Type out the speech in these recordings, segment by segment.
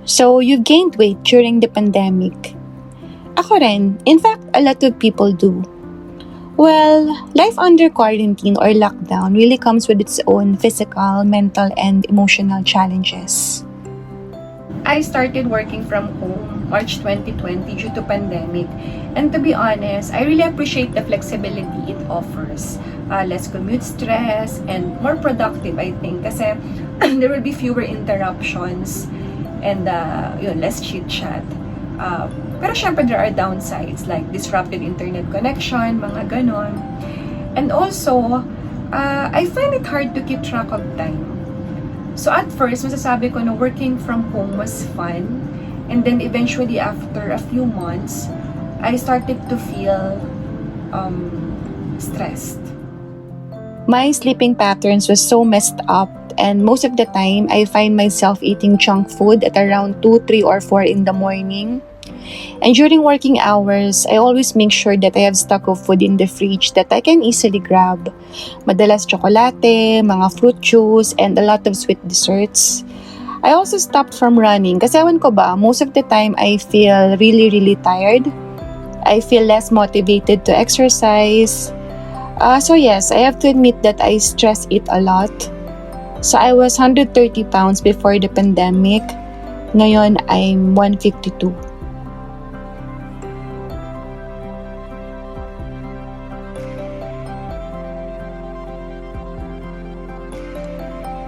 So, you've gained weight during the pandemic. Ako rin. In fact, a lot of people do. Well, life under quarantine or lockdown really comes with its own physical, mental, and emotional challenges. I started working from home March 2020 due to pandemic. And to be honest, I really appreciate the flexibility it offers. Less commute stress and more productive, I think. Kasi there will be fewer interruptions and less chit-chat. Pero syempre there are downsides like disrupted internet connection, mga ganon. And also, I find it hard to keep track of time. So at first, masasabi ko na working from home was fun. And then eventually after a few months, I started to feel stressed. My sleeping patterns was so messed up, and most of the time, I find myself eating junk food at around 2, 3, or 4 in the morning. And during working hours, I always make sure that I have stock of food in the fridge that I can easily grab. Madalas tsokolate, mga fruit juice, and a lot of sweet desserts. I also stopped from running kasi ewan ko ba, most of the time I feel really, really tired. I feel less motivated to exercise. So yes, I have to admit that I stress eat a lot. So I was 130 pounds before the pandemic. Ngayon, I'm 152.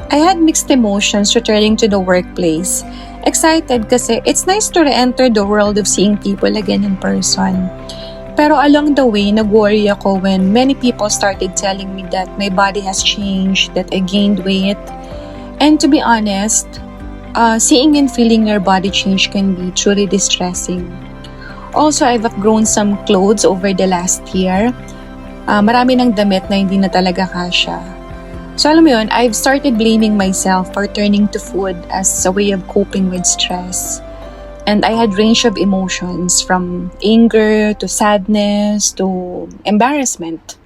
I had mixed emotions returning to the workplace. Excited kasi it's nice to re-enter the world of seeing people again in person. Pero along the way, nag-worry ako when many people started telling me that my body has changed, that I gained weight. And to be honest, seeing and feeling your body change can be truly distressing. Also, I've outgrown some clothes over the last year. Marami ng damit na hindi na talaga kasya. So alam mo yun, I've started blaming myself for turning to food as a way of coping with stress. And I had range of emotions from anger to sadness to embarrassment.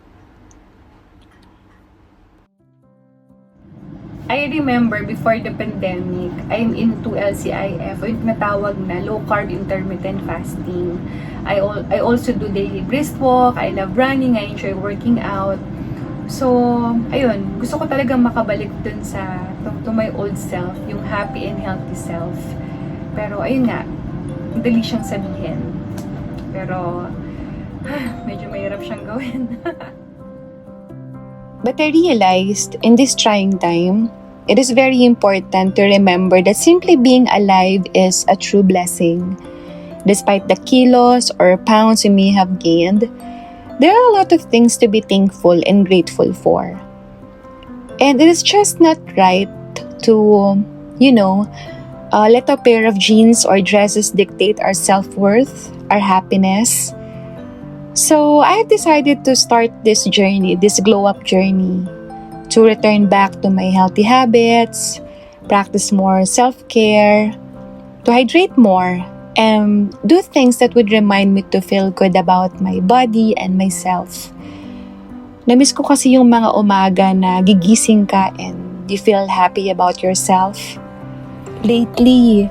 I remember before the pandemic, I'm into LCIF, o yung tinatawag na low carb intermittent fasting. I also do daily brisk walk, I love running, I enjoy working out. So, ayun, gusto ko talagang makabalik dun to my old self, yung happy and healthy self. Pero ayun nga, madali siyang sabihin. Pero, medyo mahirap siyang gawin. But I realized in this trying time, it is very important to remember that simply being alive is a true blessing. Despite the kilos or pounds you may have gained, there are a lot of things to be thankful and grateful for. And it is just not right to, let a pair of jeans or dresses dictate our self-worth, our happiness. So I have decided to start this journey, this glow-up journey, to return back to my healthy habits, practice more self-care, to hydrate more, and do things that would remind me to feel good about my body and myself. Namiss ko kasi yung mga umaga na gigising ka and you feel happy about yourself. Lately,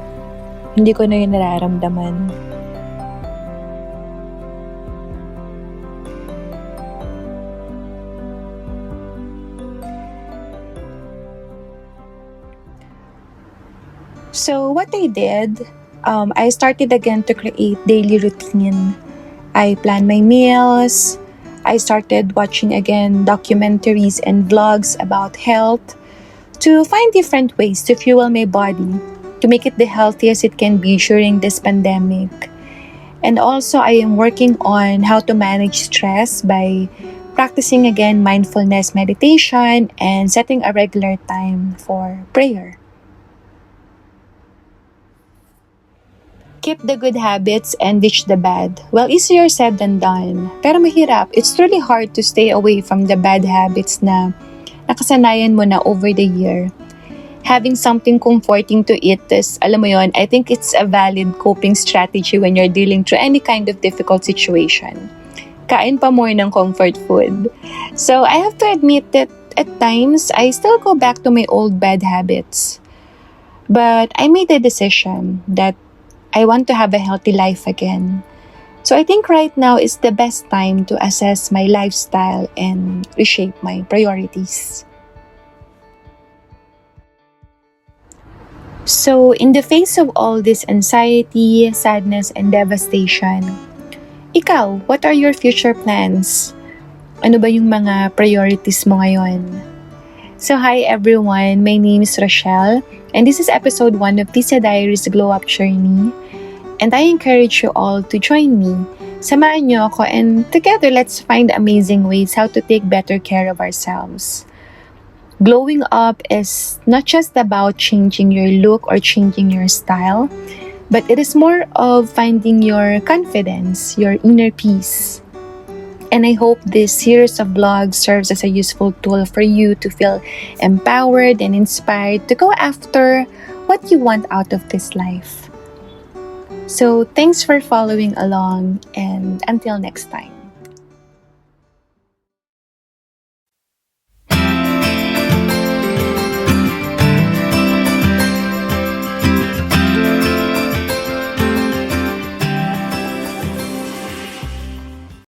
hindi ko na yun nararamdaman. So what I did, I started again to create daily routine. I plan my meals. I started watching again documentaries and vlogs about health to find different ways to fuel my body, to make it the healthiest it can be during this pandemic. And also, I am working on how to manage stress by practicing again mindfulness meditation and setting a regular time for prayer. Keep the good habits and ditch the bad. Well, easier said than done. Pero mahirap. It's really hard to stay away from the bad habits na nakasanayan mo na over the year. Having something comforting to eat is, alam mo yon, I think it's a valid coping strategy when you're dealing through any kind of difficult situation. Kain pa more ng comfort food. So, I have to admit that at times, I still go back to my old bad habits. But I made a decision that I want to have a healthy life again. So I think right now is the best time to assess my lifestyle and reshape my priorities. So, in the face of all this anxiety, sadness, and devastation, ikaw, what are your future plans? Ano ba yung mga priorities mo ngayon? So, hi everyone, my name is Rochelle, and this is episode 1 of Tisa Diaries Glow Up Journey. And I encourage you all to join me. Samahan niyo ako and together let's find amazing ways how to take better care of ourselves. Glowing up is not just about changing your look or changing your style, but it is more of finding your confidence, your inner peace. And I hope this series of vlogs serves as a useful tool for you to feel empowered and inspired to go after what you want out of this life. So, thanks for following along and until next time.